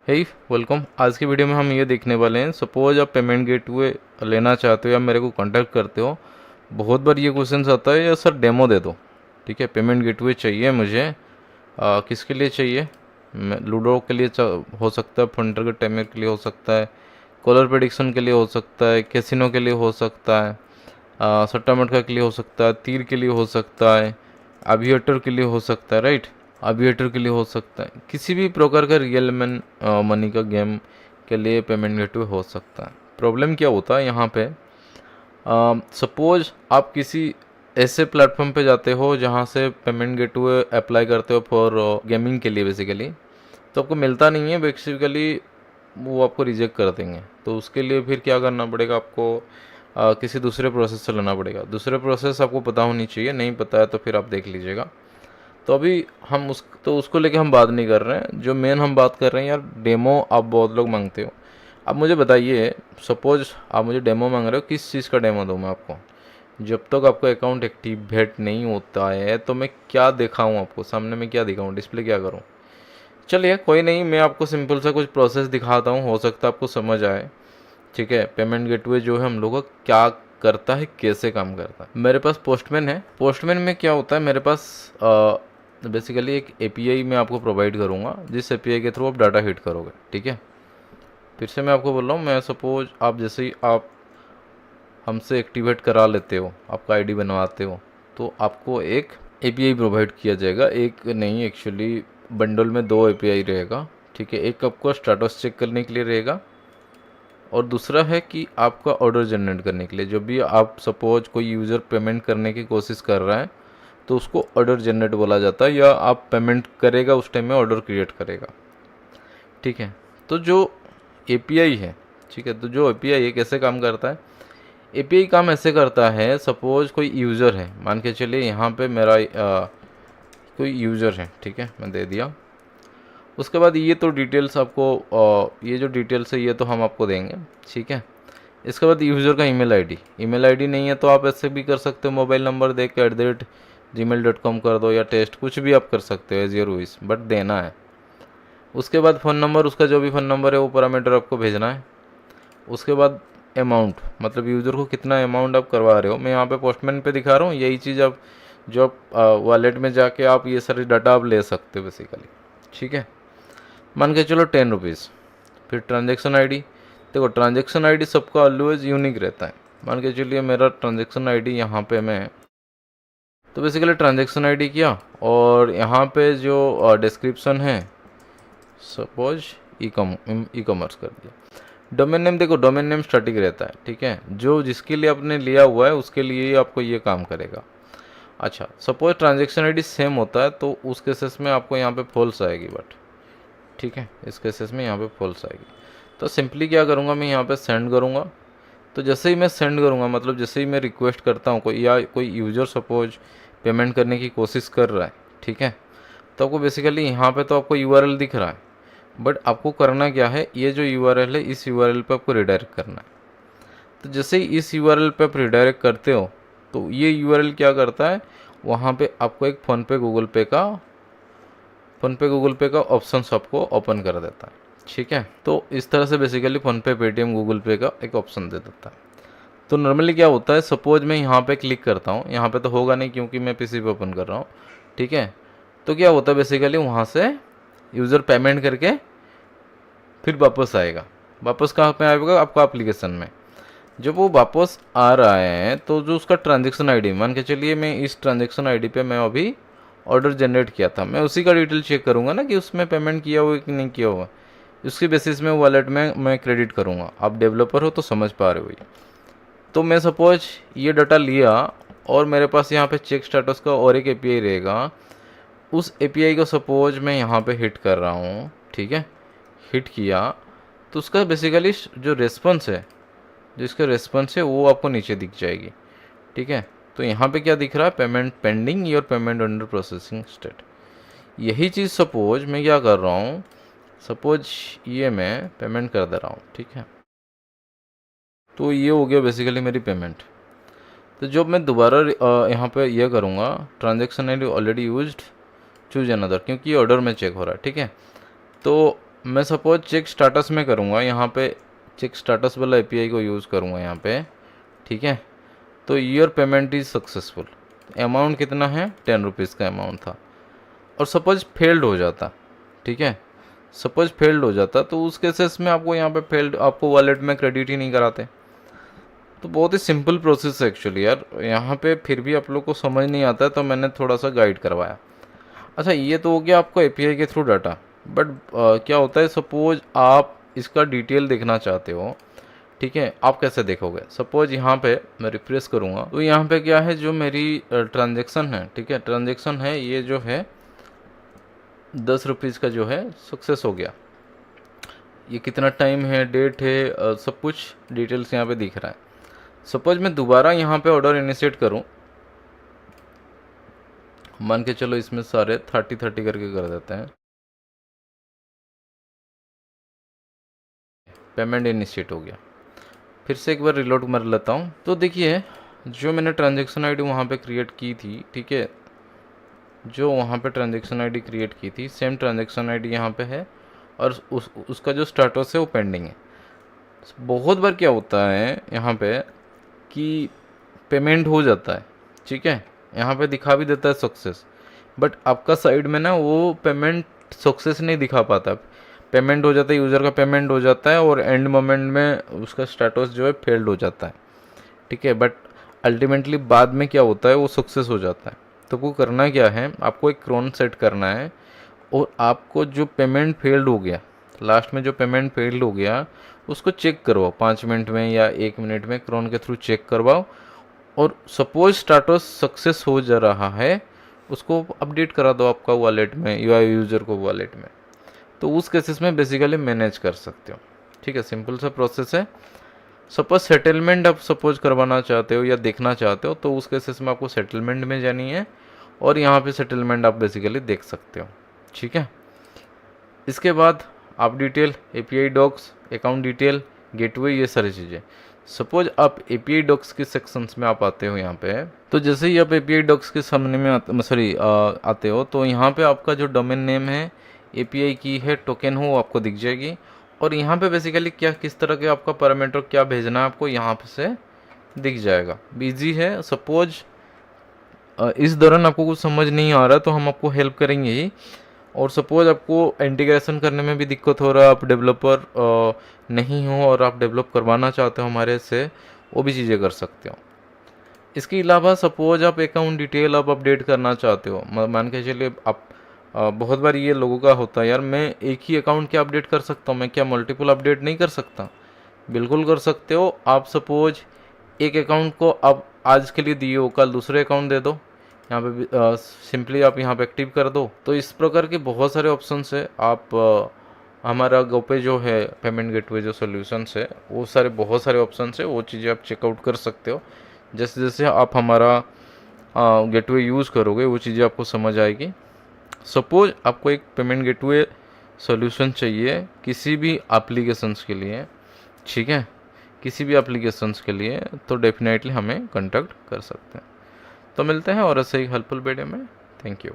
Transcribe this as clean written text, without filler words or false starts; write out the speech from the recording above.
हे welcome. आज की video में हम ये देखने वाले हैं, सपोज आप पेमेंट गेटवे लेना चाहते हो या मेरे को कांटेक्ट करते हो। बहुत बार ये क्वेश्चन आता है, या सर डेमो दे दो। ठीक है, पेमेंट गेटवे चाहिए मुझे। किसके लिए चाहिए? लूडो के लिए हो सकता है, फंटर के टाइमर के लिए हो सकता है, कॉलर प्रेडिक्शन के लिए हो सकता है, कैसीनो के लिए हो सकता है, सट्टा मटका के लिए हो सकता है, तीर के लिए हो सकता है, एविएटर के लिए हो सकता है, राइट। एविएटर के लिए हो सकता है, किसी भी प्रकार का रियल मनी का गेम के लिए पेमेंट गेटवे हो सकता है। प्रॉब्लम क्या होता है यहाँ पे, सपोज आप किसी ऐसे प्लेटफॉर्म पे जाते हो जहाँ से पेमेंट गेटवे अप्लाई करते हो फॉर गेमिंग के लिए बेसिकली, तो आपको मिलता नहीं है बेसिकली, वो आपको रिजेक्ट कर देंगे। तो उसके लिए फिर क्या करना पड़ेगा आपको, किसी दूसरे प्रोसेस से लेना पड़ेगा। दूसरे प्रोसेस आपको पता होनी चाहिए, नहीं पता है तो फिर आप देख लीजिएगा। तो अभी हम उसको लेके हम बात नहीं कर रहे हैं। जो मेन हम बात कर रहे हैं यार, डेमो आप बहुत लोग मांगते हो। अब मुझे बताइए, सपोज आप मुझे डेमो मांग रहे हो, किस चीज़ का डेमो दूँ मैं आपको? जब तक आपका अकाउंट एक्टिवेट नहीं होता है तो मैं क्या दिखाऊँ आपको, सामने में क्या दिखाऊँ, डिस्प्ले क्या करूँ? चलिए कोई नहीं, मैं आपको सिंपल सा कुछ प्रोसेस दिखाता हूँ, हो सकता है आपको समझ आए। ठीक है, पेमेंट गेटवे जो है हम लोगों का क्या करता है, कैसे काम करता है। मेरे पास पोस्टमैन है। पोस्टमैन में क्या होता है, मेरे पास बेसिकली एक एपीआई मैं आपको प्रोवाइड करूँगा, जिस एपीआई के थ्रू आप डाटा हिट करोगे। ठीक है, फिर से मैं आपको बोल रहा हूँ, मैं सपोज आप जैसे ही आप हमसे एक्टिवेट करा लेते हो, आपका आईडी बनवाते हो, तो आपको एक एपीआई प्रोवाइड किया जाएगा। एक नहीं, एक्चुअली बंडल में 2 एपीआई रहेगा। ठीक है, एक आपको स्टेटस चेक करने के लिए रहेगा, और दूसरा है कि आपका ऑर्डर जनरेट करने के लिए। जब भी आप सपोज कोई यूज़र पेमेंट करने की कोशिश कर रहा है तो उसको ऑर्डर जनरेट बोला जाता है, या आप पेमेंट करेगा उस टाइम में ऑर्डर क्रिएट करेगा। ठीक है, तो जो एपीआई है, ठीक है, तो जो एपीआई है कैसे काम करता है? एपीआई काम ऐसे करता है, सपोज कोई यूज़र है, मान के चलिए यहाँ पे मेरा कोई यूज़र है। ठीक है, मैं दे दिया। उसके बाद ये तो डिटेल्स आपको ये जो डिटेल्स है ये तो हम आपको देंगे। ठीक है, इसके बाद यूज़र का ईमेल आईडी नहीं है तो आप ऐसे भी कर सकते हो, मोबाइल नंबर दे के @gmail.com कर दो, या टेस्ट कुछ भी आप कर सकते हो एज योर विश, बट देना है। उसके बाद फ़ोन नंबर, उसका जो भी फ़ोन नंबर है वो पैरामीटर आपको भेजना है। उसके बाद अमाउंट, मतलब यूज़र को कितना अमाउंट आप करवा रहे हो, मैं यहाँ पे पोस्टमैन पे दिखा रहा हूँ। यही चीज़ आप जो आप वॉलेट में जाके आप ये सारी डाटा आप ले सकते हो बेसिकली। ठीक है, मान के चलो 10 रुपीज़। फिर ट्रांजेक्शन आईडी, देखो ट्रांजेक्शन आईडी सबका ऑलवेज यूनिक रहता है। मान के चलिए मेरा ट्रांजेक्शन आईडी यहाँ पे मैं, तो बेसिकली ट्रांजेक्शन आईडी किया, और यहाँ पे जो डिस्क्रिप्शन है, सपोज ई कॉमर्स कर दिया। डोमेन नेम, देखो डोमेन नेम स्टैटिक रहता है। ठीक है, जो जिसके लिए आपने लिया हुआ है उसके लिए ही आपको ये काम करेगा। अच्छा, सपोज ट्रांजेक्शन आईडी सेम होता है तो उस केसेस में आपको यहाँ पे फॉल्स आएगी, बट ठीक है, इस केसेस में यहाँ पे फॉल्स आएगी। तो सिंपली क्या करूँगा, मैं यहाँ पे सेंड करूँगा। तो जैसे ही मैं सेंड करूँगा, मतलब जैसे ही मैं रिक्वेस्ट करता हूँ कोई, या कोई यूज़र सपोज पेमेंट करने की कोशिश कर रहा है, ठीक है, तो आपको बेसिकली यहाँ पे तो आपको यूआरएल दिख रहा है, बट आपको करना क्या है, ये जो यूआरएल है इस यूआरएल पे आपको रिडायरेक्ट करना है। तो जैसे ही इस यूआरएल पे आप रिडायरेक्ट करते हो तो ये यूआरएल क्या करता है, वहाँ पे आपको एक फ़ोनपे गूगल पे का ऑप्शन आपको ओपन कर देता है। ठीक है, तो इस तरह से बेसिकली फ़ोनपे, पेटीएम, गूगल पे का एक ऑप्शन दे देता है। तो नॉर्मली क्या होता है, सपोज मैं यहाँ पे क्लिक करता हूँ, यहाँ पे तो होगा नहीं क्योंकि मैं पीसी पे ओपन कर रहा हूँ। ठीक है, तो क्या होता है बेसिकली, वहाँ से यूज़र पेमेंट करके फिर वापस आएगा। वापस कहाँ पे आएगा, आपका एप्लीकेशन में। जब वो वापस आ रहा है तो जो उसका ट्रांजेक्शन आईडी, मान के चलिए मैं इस ट्रांजेक्शन आईडी पे मैं अभी ऑर्डर जनरेट किया था, मैं उसी का डिटेल चेक करूँगा ना कि उसमें पेमेंट किया हुआ है कि नहीं किया हुआ। उसकी बेसिस में वॉलेट में मैं क्रेडिट करूँगा। आप डेवलपर हो तो समझ पा रहे हो ये। तो मैं सपोज ये डाटा लिया, और मेरे पास यहाँ पे चेक स्टेटस का और एक एपीआई रहेगा। उस एपीआई को सपोज मैं यहाँ पे हिट कर रहा हूँ। ठीक है, हिट किया तो उसका बेसिकली जो रेस्पॉन्स है, जिसका रेस्पॉन्स है वो आपको नीचे दिख जाएगी। ठीक है, तो यहाँ पे क्या दिख रहा है, पेमेंट पेंडिंग और पेमेंट अंडर प्रोसेसिंग स्टेट। यही चीज़ सपोज मैं क्या कर रहा हूँ, सपोज ये मैं पेमेंट कर दे रहा हूँ। ठीक है, तो ये हो गया बेसिकली मेरी पेमेंट। तो जब मैं दोबारा यहाँ पे ये करूँगा, transaction ID already used, choose another, क्योंकि ये ऑर्डर में चेक हो रहा है। ठीक है, तो मैं सपोज चेक स्टाटस में करूँगा, यहाँ पे चेक स्टाटस वाला एपीआई को यूज़ करूँगा यहाँ पे, ठीक है। तो your payment is successful, amount कितना है, 10 रुपीज़ का अमाउंट था। और सपोज फेल्ड हो जाता, ठीक है, सपोज फेल्ड हो जाता, तो उस केसेस में आपको यहाँ पे फेल्ड, आपको वॉलेट में क्रेडिट ही नहीं कराते। तो बहुत ही सिंपल प्रोसेस है एक्चुअली यार, यहाँ पे फिर भी आप लोग को समझ नहीं आता है तो मैंने थोड़ा सा गाइड करवाया। अच्छा, ये तो हो गया आपको एपीआई के थ्रू डाटा, बट क्या होता है, सपोज आप इसका डिटेल देखना चाहते हो, ठीक है, आप कैसे देखोगे। सपोज यहाँ पे मैं रिफ्रेश करूँगा तो यहाँ पे क्या है, जो मेरी ट्रांजेक्शन है, ठीक है, ट्रांजेक्शन है ये जो है 10 रुपीज़ का जो है सक्सेस हो गया। ये कितना टाइम है, डेट है, सब कुछ डिटेल्स यहाँ पे दिख रहा है। सपोज मैं दोबारा यहाँ पे ऑर्डर इनिशिएट करूँ, मान के चलो इसमें सारे 30-30 करके कर देते हैं, पेमेंट इनिशिएट हो गया। फिर से एक बार रिलोड मार लेता हूँ, तो देखिए जो मैंने ट्रांजेक्शन आईडी वहाँ पे क्रिएट की थी, ठीक है, जो वहाँ पे ट्रांजेक्शन आईडी क्रिएट की थी सेम ट्रांजेक्शन आईडी यहाँ पे है, और उसका जो स्टेटस है वो पेंडिंग है। बहुत बार क्या होता है यहाँ पे कि पेमेंट हो जाता है, ठीक है, यहाँ पे दिखा भी देता है सक्सेस, बट आपका साइड में ना वो पेमेंट सक्सेस नहीं दिखा पाता। पेमेंट हो जाता है, यूज़र का पेमेंट हो जाता है, और एंड मोमेंट में उसका स्टेटस जो है फेल्ड हो जाता है, ठीक है, बट अल्टीमेटली बाद में क्या होता है, वो सक्सेस हो जाता है। तो वो करना क्या है, आपको एक क्रोन सेट करना है, और आपको जो पेमेंट फेल्ड हो गया, लास्ट में जो पेमेंट फेल्ड हो गया उसको चेक करवाओ 5 मिनट में या 1 मिनट में, क्रोन के थ्रू चेक करवाओ। और सपोज स्टेटस सक्सेस हो जा रहा है, उसको अपडेट करा दो आपका वॉलेट में या यूज़र को वॉलेट में। तो उस केसेस में बेसिकली मैनेज कर सकते हो, ठीक है, सिंपल सा प्रोसेस है। सपोज सेटलमेंट आप सपोज करवाना चाहते हो या देखना चाहते हो, तो उस केसेस में आपको सेटलमेंट में जानी है, और यहाँ पे सेटलमेंट आप बेसिकली देख सकते हो, ठीक है। इसके बाद आप detail, API docs, account detail, gateway, ये सारी चीज़ें। सपोज आप एपीआई डॉक्स के सेक्शंस में आप आते हो यहाँ पे, तो जैसे ही आप एपीआई डॉक्स के सामने में आते हो, तो यहाँ पे आपका जो डोमेन नेम है, एपीआई की है, टोकन हो, आपको दिख जाएगी। और यहाँ पे बेसिकली क्या, किस तरह के आपका पैरामीटर क्या भेजना है आपको, यहाँ पे से दिख जाएगा। बिजी है, सपोज इस दौरान आपको कुछ समझ नहीं आ रहा तो हम आपको हेल्प करेंगे ही। और सपोज आपको इंटीग्रेशन करने में भी दिक्कत हो रहा है, आप डेवलपर नहीं हो और आप डेवलप करवाना चाहते हो हमारे से, वो भी चीज़ें कर सकते हो। इसके अलावा सपोज आप अकाउंट डिटेल आप अपडेट करना चाहते हो, मान के चलिए आप बहुत बार ये लोगों का होता है, यार मैं एक ही अकाउंट क्या अपडेट कर सकता हूँ, मैं क्या मल्टीपल अपडेट नहीं कर सकता। बिल्कुल कर सकते हो। आप सपोज एक अकाउंट को आप आज के लिए दिए हो, कल दूसरे अकाउंट दे दो, यहाँ पे सिंपली आप यहाँ पे एक्टिव कर दो। तो इस प्रकार के बहुत सारे ऑप्शंस है। आप हमारा गोपे जो है पेमेंट गेटवे जो सॉल्यूशंस है, वो सारे बहुत सारे ऑप्शंस है, वो चीज़ें आप चेकआउट कर सकते हो। जैसे जैसे आप हमारा गेटवे यूज़ करोगे वो चीज़ें आपको समझ आएगी। सपोज आपको एक पेमेंट गेटवे सॉल्यूशन चाहिए किसी भी एप्लीकेशंस के लिए, ठीक है, किसी भी एप्लीकेशंस के लिए, तो डेफिनेटली हमें कांटेक्ट कर सकते हैं। तो मिलते हैं और ऐसे ही हेल्पफुल वीडियो में। Thank you.